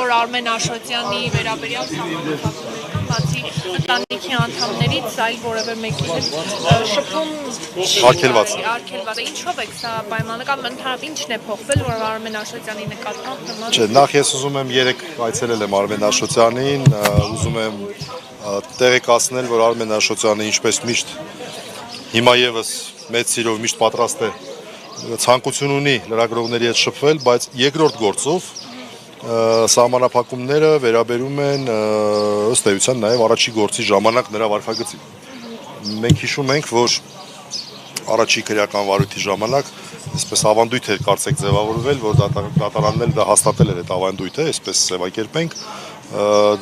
որ Արմեն Աշոտյանի վերաբերյալ բացի ընտանիքի անդամներից այլ որևէ մեկի հետ շփում արգելված է։ Ինչով եք սա պայմանական ընդհանրապես ինչն է փոխվել, որ Արմեն Աշոտյանի նկատմամբ նման։ Չէ, նախ ես ուզում եմ երեք այցելել եմ Արմեն Աշոտյանին, ուզում եմ տեղեկացնել, որ Արմեն Աշոտյանը ինչպես միշտ հիմա եւս մեծ սիրով միշտ պատրաստ է ցանկություն ունի լրագրողների հետ շփվել, բայց երկրորդ գործով սահմանափակումները վերաբերում են ըստ էության նաև առաջի գործի ժամանակ նրա վարքագծին։ Մենք հիշում ենք, որ առաջի քրեական վարույթի ժամանակ այսպես ավանդույթ էր կարծեք ձևավորվել, որ դատարանները դա հաստատել էր այդ ավանդույթը, այսպես ձևակերպենք,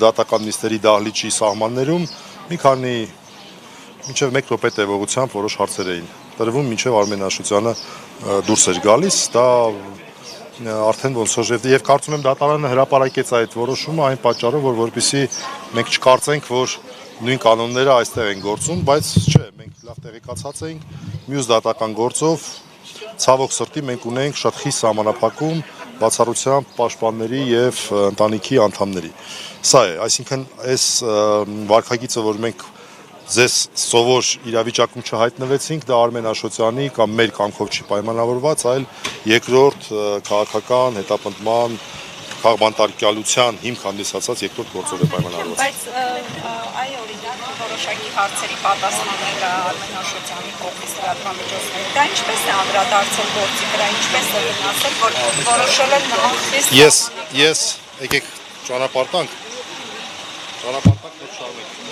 դատական նիստերի դահլիճի սահմաններում մի քանի մինչև 1 րոպե տևողությամբ որոշ հարցեր էին տրվում, մինչև Արմեն Աշոտյանը դուրս էր գալիս, դա արդեն ոնց որ եւ կարծում եմ դատարանը հրապարակեց այդ որոշումը այն պատճառով, որ որպեսզի մենք չկարծենք, որ նույն կանոնները այստեղ են գործում, բայց չէ, մենք լավ տեղեկացած ենք, մյուս դատական գործով ցավոք սրտի մենք ունենք շատ խիստ սահմանափակում բացառությամբ պաշտպանների եւ ընտանիքի անդամների։ Սա է, այսինքն այս վարքագիծը, որ մենք ձեզ սովոր իրավիճակում չհայտնվեցինք, դա Արմեն Աշոտյանի կամ մեր կամքով չի պայմանավորված, այլ երկրորդ քաղաքական հետապնդման քաղբանտարկյալության հիմք հանդիսացած երկրորդ գործով է պայմանավորված։ Բայց այ օրինակ որոշակի հարցերի պատասխանները Արմեն Աշոտյանի կողմից լրատվամիջոցների, դա ինչպես է անդրադարձել գործի վրա, ինչպես է վնասել, որ որոշել են նման խիստ։ Ես եկեք ճանապարհանք որ շարունակենք։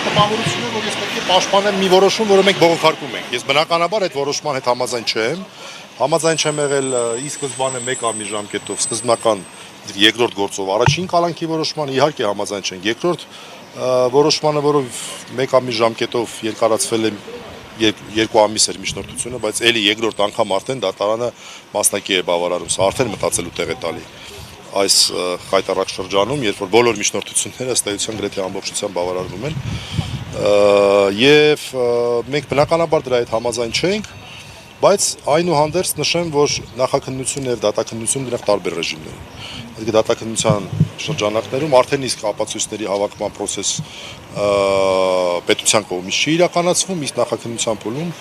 Տպավորությունը, որ ես պետք է պաշտպանեմ մի որոշում, որը մենք բողոքարկում ենք։ Ես բնականաբար այդ որոշման հետ համաձայն չեմ։ Համաձայն չեմ եղել ի սկզբանե 1 ամիս ժամկետով, սկզբնական երկրորդ գործով առաջին կալանքի որոշման, իհարկե համաձայն չենք։ Երկրորդ որոշմանը, որով 1 ամիս ժամկետով երկարացվել է 2 ամիս էր միջնորդությունը, բայց էլի երկրորդ անգամ արդեն դատարանը մասնակի է բավարարում, սա արդեն մտածելու տեղ է տալի այս խայտառակ շրջանում, երբ որ բոլոր միջնորդությունները ըստ էության գրեթե ամբողջությամբ բավարարվում են, եւ մենք բնականաբար դրա հետ համաձայն չենք, բայց այնուհանդերձ նշեմ, որ նախաքննությունը եւ դատաքննությունը դրանք տարբեր ռեժիմներ են։ Այսինքն դատաքննության շրջանակներում արդեն իսկ ապացույցների հավաքման process պետության կողմից չի իրականացվում, իսկ նախաքննության փուլում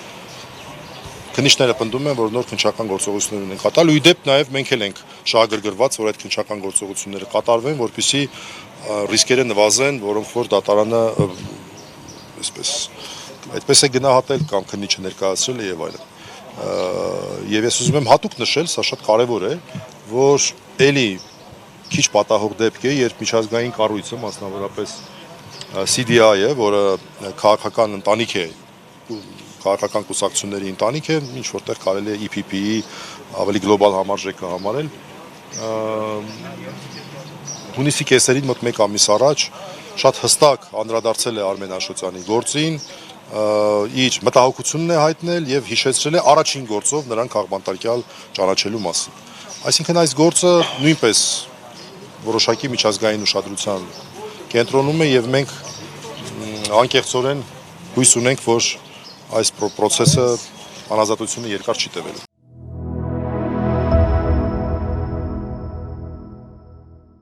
քննիչները պնդում են, որ նոր քննչական գործողություններ ունեն կատարել, ու ի դեպ նաև մենք էլ ենք շահագրգռված, որ այդ քննչական գործողությունները կատարվեն, որպեսզի ռիսկերը նվազեն, որոնք որ դատարանը այդպես է գնահատել կամ քննիչը ներկայացրել է եւ այլն։ Եվ ես ուզում եմ հատուկ նշել, սա շատ կարեւոր է, որ էլի քիչ պատահող դեպք է, երբ միջազգային կառույցը, մասնավորապես CDI-ը, որը քաղաքական ընտանիք է, քաղաքական կուսակցությունների ընտանիք է, ինչ որտեղ կարելի է EPP-ի ավելի գլոբալ համարժեքը համարել։ Հունիսի կեսերին մոտ 1 ամիս առաջ շատ հստակ անդրադարձել է Արմեն Աշոտյանի գործին, իր մտահոգությունն է հայտնել եւ հիշեցրել է առաջին գործով նրան քաղբանտարկյալ ճանաչելու մասին։ Այսինքն այս գործը նույնպես որոշակի միջազգային ուշադրության կենտրոնում է եւ մենք անկեղծորեն հույս ունենք, որ այս process-ը անազատությունը երկար չի տևելու։